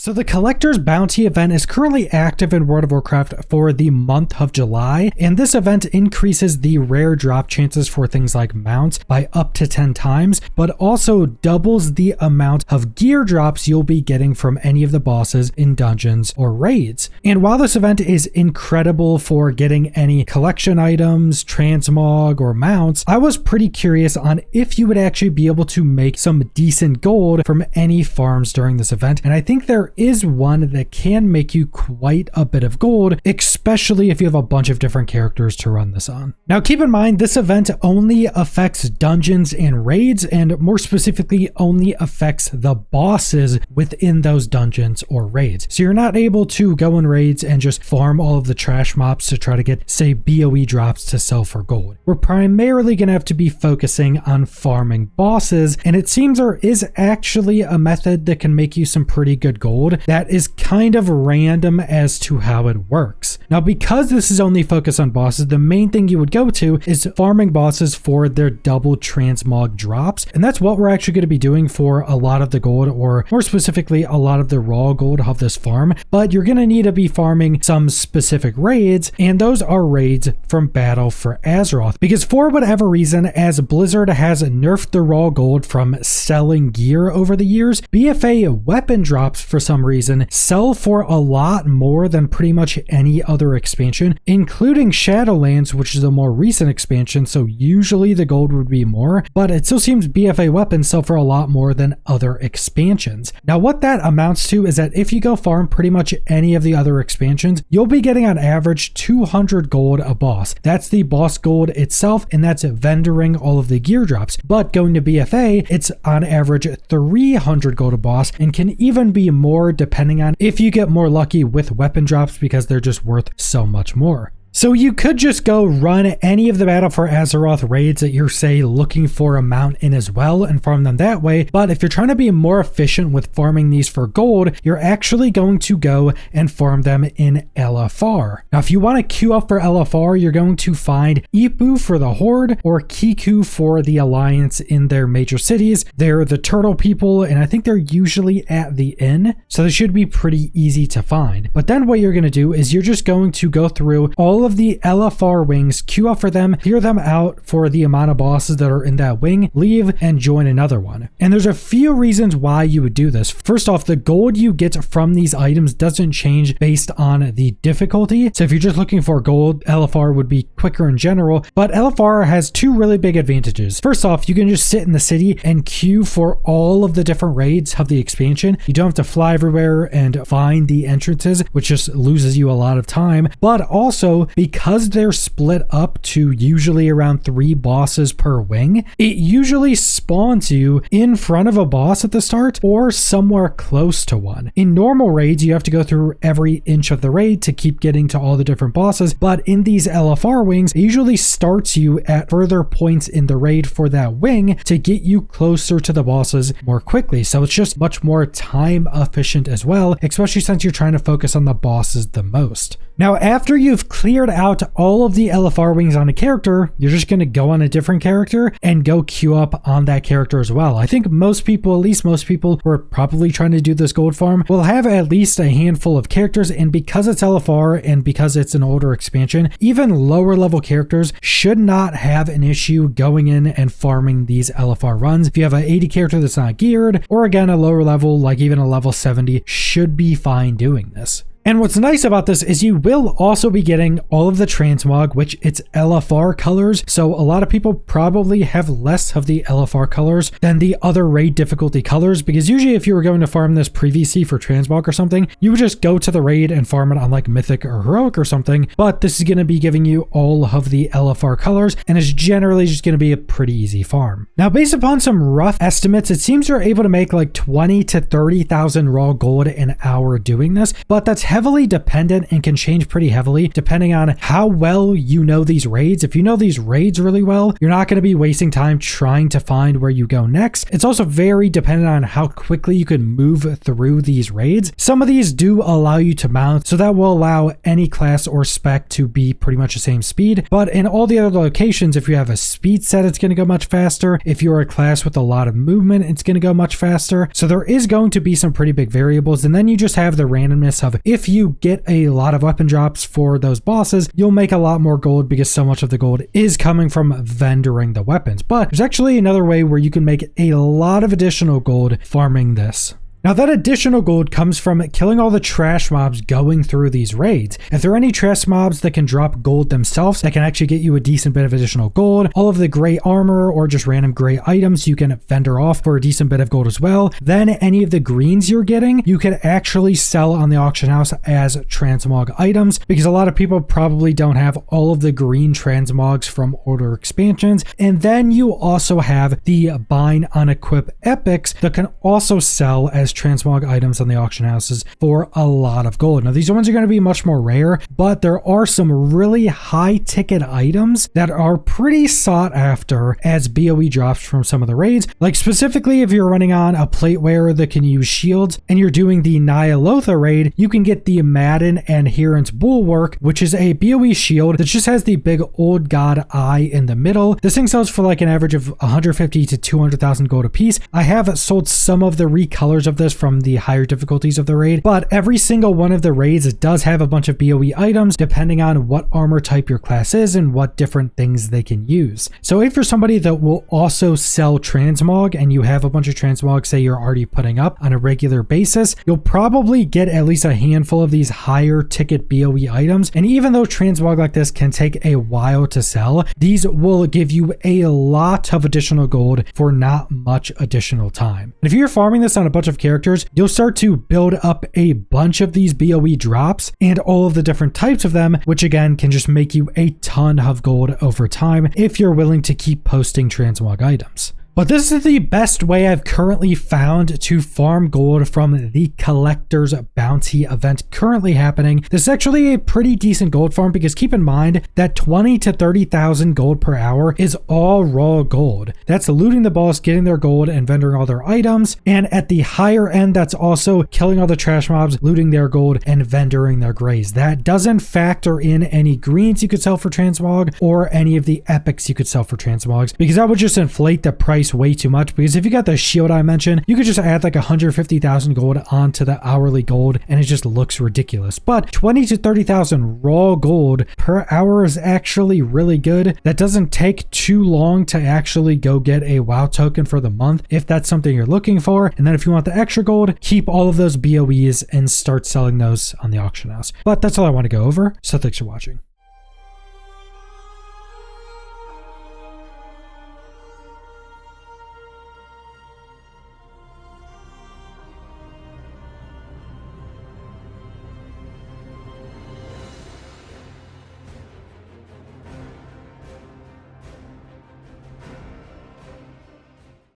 So the Collector's Bounty event is currently active in World of Warcraft for the month of July, and this event increases the rare drop chances for things like mounts by up to 10 times, but also doubles the amount of gear drops you'll be getting from any of the bosses in dungeons or raids. And while this event is incredible for getting any collection items, transmog, or mounts, I was pretty curious on if you would actually be able to make some decent gold from any farms during this event, and I think there is one that can make you quite a bit of gold, especially if you have a bunch of different characters to run this on. Now keep in mind, this event only affects dungeons and raids, and more specifically only affects the bosses within those dungeons or raids. So you're not able to go in raids and just farm all of the trash mobs to try to get, say, BOE drops to sell for gold. We're primarily going to have to be focusing on farming bosses, and it seems there is actually a method that can make you some pretty good gold that is kind of random as to how it works. Now, because this is only focused on bosses, the main thing you would go to is farming bosses for their double transmog drops, and that's what we're actually going to be doing for a lot of the gold, or more specifically a lot of the raw gold of this farm. But you're going to need to be farming some specific raids, and those are raids from Battle for Azeroth, because for whatever reason, as Blizzard has nerfed the raw gold from selling gear over the years, BFA weapon drops for some reason sell for a lot more than pretty much any other expansion, including Shadowlands, which is a more recent expansion, so usually the gold would be more, but it still seems BFA weapons sell for a lot more than other expansions. Now what that amounts to is that if you go farm pretty much any of the other expansions, you'll be getting on average 200 gold a boss. That's the boss gold itself, and that's vendoring all of the gear drops. But going to BFA, it's on average 300 gold a boss, and can even be more depending on if you get more lucky with weapon drops, because they're just worth so much more. So you could just go run any of the Battle for Azeroth raids that you're, say, looking for a mount in as well and farm them that way. But if you're trying to be more efficient with farming these for gold, you're actually going to go and farm them in LFR. Now, if you want to queue up for LFR, you're going to find Ipu for the Horde or Kiku for the Alliance in their major cities. They're the turtle people, and I think they're usually at the inn, so they should be pretty easy to find. But then what you're going to do is you're just going to go through all of the LFR wings, queue up for them, clear them out for the amount of bosses that are in that wing, leave, and join another one. And there's a few reasons why you would do this. First off, the gold you get from these items doesn't change based on the difficulty. So if you're just looking for gold, LFR would be quicker in general, but LFR has two really big advantages. First off, you can just sit in the city and queue for all of the different raids of the expansion. You don't have to fly everywhere and find the entrances, which just loses you a lot of time. But also, because they're split up to usually around 3 bosses per wing, it usually spawns you in front of a boss at the start or somewhere close to one. In normal raids, you have to go through every inch of the raid to keep getting to all the different bosses, but in these LFR wings, it usually starts you at further points in the raid for that wing to get you closer to the bosses more quickly. So it's just much more time efficient as well, especially since you're trying to focus on the bosses the most. Now, after you've cleared out all of the LFR wings on a character, you're just going to go on a different character and go queue up on that character as well. I think most people, at least most people who are probably trying to do this gold farm, will have at least a handful of characters, and because it's LFR and because it's an older expansion, even lower level characters should not have an issue going in and farming these LFR runs. If you have an 80 character that's not geared, or again a lower level, like even a level 70, should be fine doing this. And what's nice about this is you will also be getting all of the transmog, which it's LFR colors. So a lot of people probably have less of the LFR colors than the other raid difficulty colors, because usually if you were going to farm this previously for transmog or something, you would just go to the raid and farm it on like Mythic or Heroic or something. But this is going to be giving you all of the LFR colors, and it's generally just going to be a pretty easy farm. Now, based upon some rough estimates, it seems you're able to make like 20 to 30,000 raw gold an hour doing this, but that's heavily dependent and can change pretty heavily depending on how well you know these raids. If you know these raids really well, you're not going to be wasting time trying to find where you go next. It's also very dependent on how quickly you can move through these raids. Some of these do allow you to mount, so that will allow any class or spec to be pretty much the same speed. But in all the other locations, if you have a speed set, it's going to go much faster. If you're a class with a lot of movement, it's going to go much faster. So there is going to be some pretty big variables. And then you just have the randomness of, if you get a lot of weapon drops for those bosses, you'll make a lot more gold because so much of the gold is coming from vendoring the weapons. But there's actually another way where you can make a lot of additional gold farming this. Now that additional gold comes from killing all the trash mobs going through these raids. If there are any trash mobs that can drop gold themselves, that can actually get you a decent bit of additional gold, all of the gray armor or just random gray items you can vendor off for a decent bit of gold as well. Then any of the greens you're getting, you can actually sell on the auction house as transmog items, because a lot of people probably don't have all of the green transmogs from older expansions. And then you also have the bind unequip epics that can also sell as transmog items on the auction houses for a lot of gold. Now these ones are going to be much more rare, but there are some really high ticket items that are pretty sought after as BOE drops from some of the raids. Like specifically if you're running on a plate wearer that can use shields and you're doing the Nyalotha raid, you can get the Madden and Heron's Bulwark, which is a BOE shield that just has the big old god eye in the middle. This thing sells for like an average of 150 to 200,000 gold a piece. I have sold some of the recolors of this from the higher difficulties of the raid, but every single one of the raids does have a bunch of BOE items depending on what armor type your class is and what different things they can use. So if you're somebody that will also sell transmog and you have a bunch of transmog, say you're already putting up on a regular basis, you'll probably get at least a handful of these higher ticket BOE items. And even though transmog like this can take a while to sell, these will give you a lot of additional gold for not much additional time. And if you're farming this on a bunch of characters, you'll start to build up a bunch of these BOE drops and all of the different types of them, which again can just make you a ton of gold over time if you're willing to keep posting transmog items. But this is the best way I've currently found to farm gold from the Collector's Bounty event currently happening. This is actually a pretty decent gold farm because keep in mind that 20 to 30,000 gold per hour is all raw gold. That's looting the boss, getting their gold, and vendoring all their items. And at the higher end, that's also killing all the trash mobs, looting their gold, and vendoring their grays. That doesn't factor in any greens you could sell for transmog or any of the epics you could sell for transmogs, because that would just inflate the price way too much. Because if you got the shield I mentioned, you could just add like 150,000 gold onto the hourly gold and it just looks ridiculous. But 20 to 30,000 raw gold per hour is actually really good. That doesn't take too long to actually go get a WoW token for the month if that's something you're looking for. And then if you want the extra gold, keep all of those BOEs and start selling those on the auction house. But that's all I want to go over. So thanks for watching.